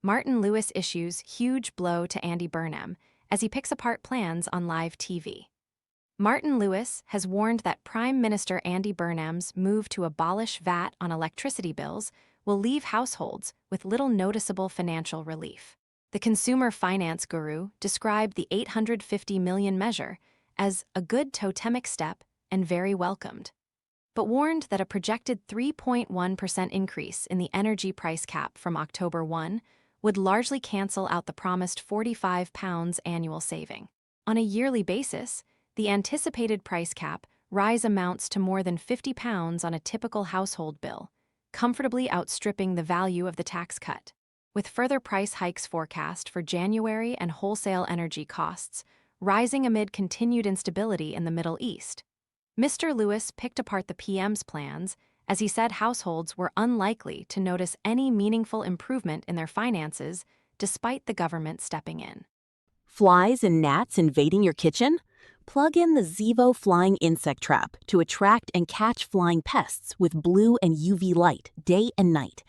Martin Lewis issues huge blow to Andy Burnham as he picks apart plans on live TV. Martin Lewis has warned that Prime Minister Andy Burnham's move to abolish VAT on electricity bills will leave households with little noticeable financial relief. The consumer finance guru described the $850 million measure as a good totemic step and very welcomed, but warned that a projected 3.1% increase in the energy price cap from October 1 would largely cancel out the promised £45 annual saving. On a yearly basis, the anticipated price cap rise amounts to more than £50 on a typical household bill, comfortably outstripping the value of the tax cut. With further price hikes forecast for January and wholesale energy costs rising amid continued instability in the Middle East, Mr. Lewis picked apart the PM's plans as he said households were unlikely to notice any meaningful improvement in their finances despite the government stepping in. Flies and gnats invading your kitchen? Plug in the Zevo flying insect trap to attract and catch flying pests with blue and UV light day and night.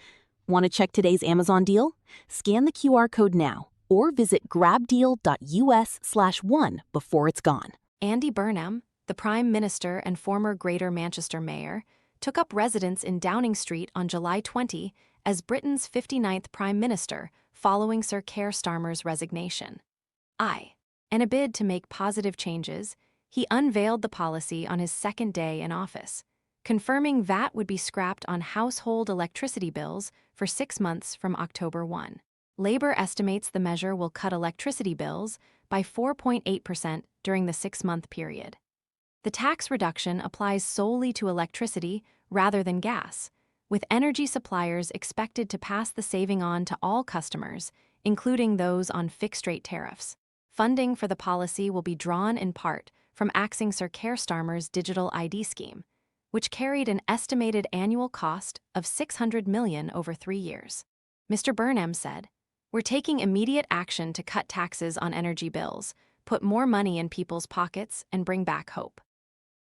Want to check today's Amazon deal? Scan the QR code now or visit grabdeal.us/1 before it's gone. Andy Burnham, the Prime Minister and former Greater Manchester Mayor, took up residence in Downing Street on July 20 as Britain's 59th Prime Minister following Sir Keir Starmer's resignation. In a bid to make positive changes, he unveiled the policy on his second day in office, confirming VAT would be scrapped on household electricity bills for 6 months from October 1. Labour estimates the measure will cut electricity bills by 4.8% during the 6-month period. The tax reduction applies solely to electricity rather than gas, with energy suppliers expected to pass the saving on to all customers, including those on fixed-rate tariffs. Funding for the policy will be drawn in part from axing Sir Keir Starmer's digital ID scheme, which carried an estimated annual cost of $600 million over 3 years. Mr. Burnham said, "We're taking immediate action to cut taxes on energy bills, put more money in people's pockets, and bring back hope."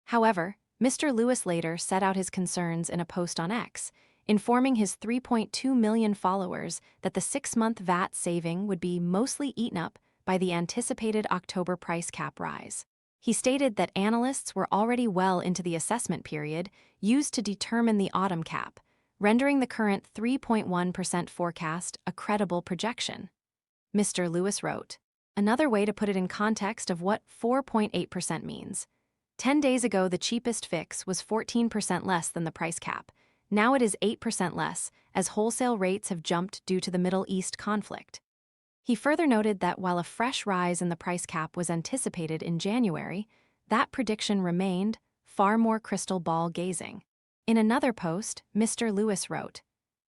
However, Mr. Lewis later set out his concerns in a post on X, informing his 3.2 million followers that the 6-month VAT saving would be mostly eaten up by the anticipated October price cap rise. He stated that analysts were already well into the assessment period used to determine the autumn cap, rendering the current 3.1% forecast a credible projection. Mr. Lewis wrote, "Another way to put it in context of what 4.8% means. 10 days ago, the cheapest fix was 14% less than the price cap. Now it is 8% less, as wholesale rates have jumped due to the Middle East conflict." He further noted that while a fresh rise in the price cap was anticipated in January, that prediction remained far more crystal ball gazing. In another post, Mr. Lewis wrote,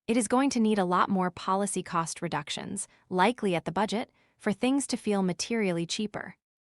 "It is going to need a lot more policy cost reductions, likely at the budget, for things to feel materially cheaper.